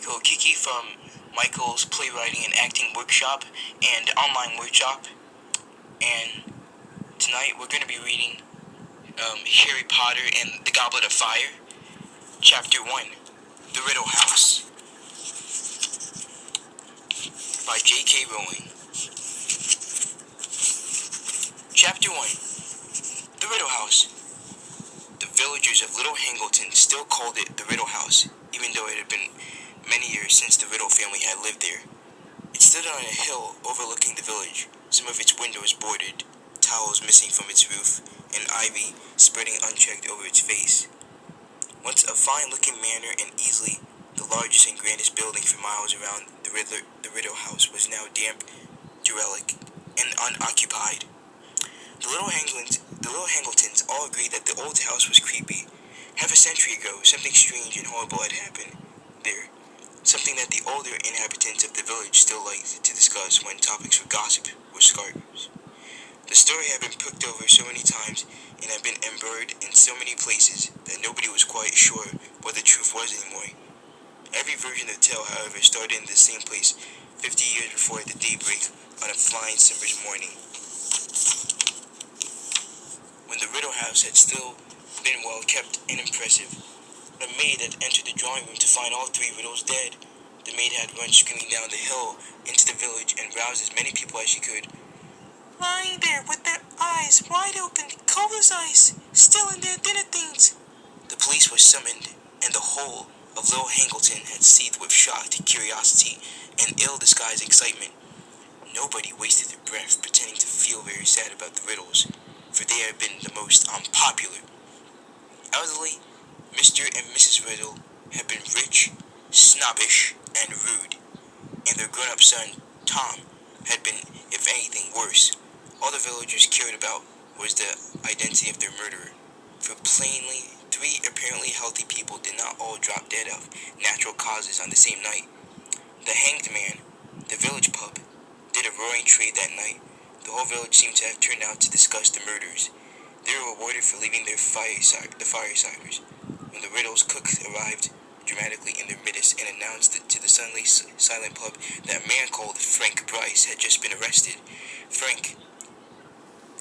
Michael Kiki from Michael's Playwriting and Acting Workshop and Online Workshop. And tonight we're going to be reading Harry Potter and the Goblet of Fire, Chapter 1, The Riddle House, by J.K. Rowling. Chapter 1, The Riddle House. The villagers of Little Hangleton still called it the Riddle House, even though it had been many years since the Riddle family had lived there. It stood on a hill overlooking the village, some of its windows boarded, towels missing from its roof, and ivy spreading unchecked over its face. Once a fine-looking manor and easily the largest and grandest building for miles around, the Riddle House was now damp, derelict, and unoccupied. The little Hangletons all agreed that the old house was creepy. Half a century ago, something strange and horrible had happened there. Something that the older inhabitants of the village still liked to discuss when topics for gossip were scarce. The story had been cooked over so many times and had been embroidered in so many places that nobody was quite sure what the truth was anymore. Every version of the tale, however, started in the same place 50 years before the daybreak on a flying summer's morning, when the Riddle House had still been well kept and impressive. A maid had entered the drawing room to find all three riddles dead. The maid had run screaming down the hill into the village and roused as many people as she could. Lying there with their eyes wide open, cold as ice, still in their dinner things. The police were summoned, and the whole of Little Hangleton had seethed with shocked curiosity and ill-disguised excitement. Nobody wasted their breath pretending to feel very sad about the riddles, for they had been the most unpopular. Elderly Mr. and Mrs. Riddle had been rich, snobbish, and rude, and their grown-up son, Tom, had been, if anything, worse. All the villagers cared about was the identity of their murderer, for plainly, three apparently healthy people did not all drop dead of natural causes on the same night. The Hanged Man, the village pub, did a roaring trade that night. The whole village seemed to have turned out to discuss the murders. They were rewarded for leaving the firesiders. When the Riddle's cook arrived dramatically in their midst and announced to the suddenly silent pub that a man called Frank Bryce had just been arrested. Frank,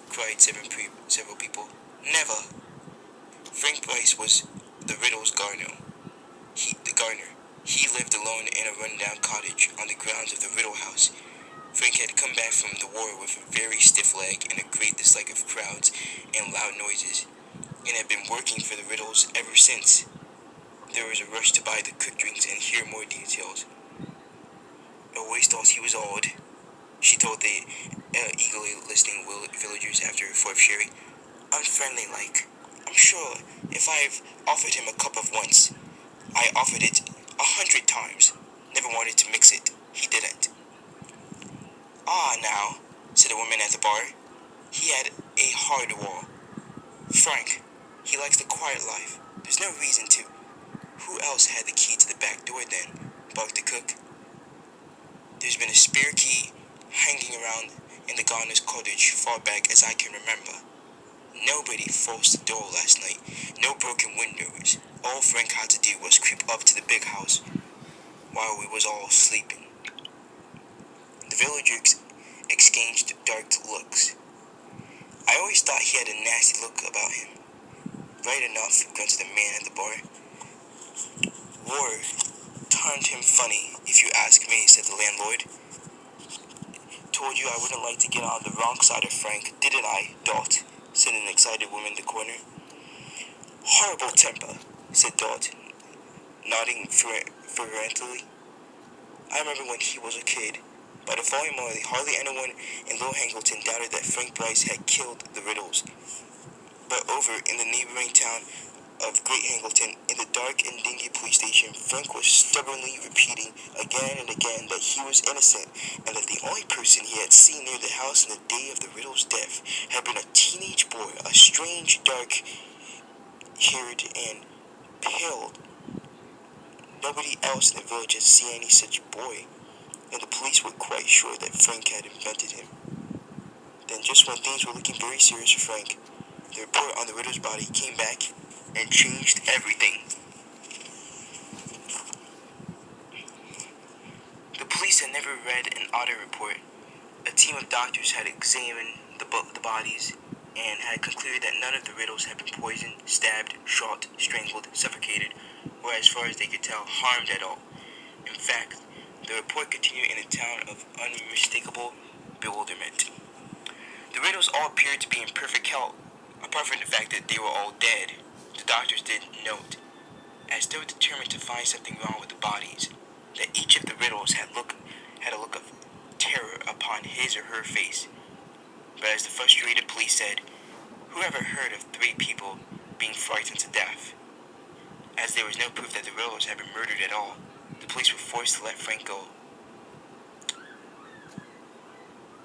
cried several people. Never! Frank Bryce was the Riddle's gardener. He lived alone in a rundown cottage on the grounds of the Riddle House. Frank had come back from the war with a very stiff leg and a great dislike of crowds and loud noises, and had been working for the Riddles ever since. There was a rush to buy the cooked drinks and hear more details. Always thought he was odd, she told the eagerly listening villagers after her fourth sherry. Unfriendly like. I'm sure if I've offered him a cup of once, I offered it 100 times. Never wanted to mix it. He didn't. Ah, now, said a woman at the bar. He had a hard wall. Frank, he likes the quiet life. There's no reason to. Who else had the key to the back door then? Barked the cook. There's been a spare key hanging around in the gardener's cottage far back as I can remember. Nobody forced the door last night. No broken windows. All Frank had to do was creep up to the big house while we was all sleeping. The villagers exchanged dark looks. I always thought he had a nasty look about him. Right enough, grunted the man at the bar. War turned him funny, if you ask me, said the landlord. Told you I wouldn't like to get on the wrong side of Frank, didn't I, Dot? Said an excited woman in the corner. Horrible temper, said Dot, nodding fervently. I remember when he was a kid. By the following morning, hardly anyone in Little Hangleton doubted that Frank Bryce had killed the Riddles. But over in the neighboring town of Great Hangleton, in the dark and dingy police station, Frank was stubbornly repeating again and again that he was innocent, and that the only person he had seen near the house on the day of the Riddle's death had been a teenage boy, a strange, dark-haired and pale. Nobody else in the village had seen any such boy, and the police were quite sure that Frank had invented him. Then, just when things were looking very serious for Frank, the report on the Riddle's body came back and changed everything. never read an audit report. A team of doctors had examined the bodies and had concluded that none of the riddles had been poisoned, stabbed, shot, strangled, suffocated, or as far as they could tell, harmed at all. In fact, the report continued in a tone of unmistakable bewilderment. The riddles all appeared to be in perfect health, apart from the fact that they were all dead. The doctors did note, as though determined to find something wrong with the bodies, that each of the riddles had a look of terror upon his or her face. But as the frustrated police said, who ever heard of 3 people being frightened to death? As there was no proof that the riddles had been murdered at all, the police were forced to let Frank go,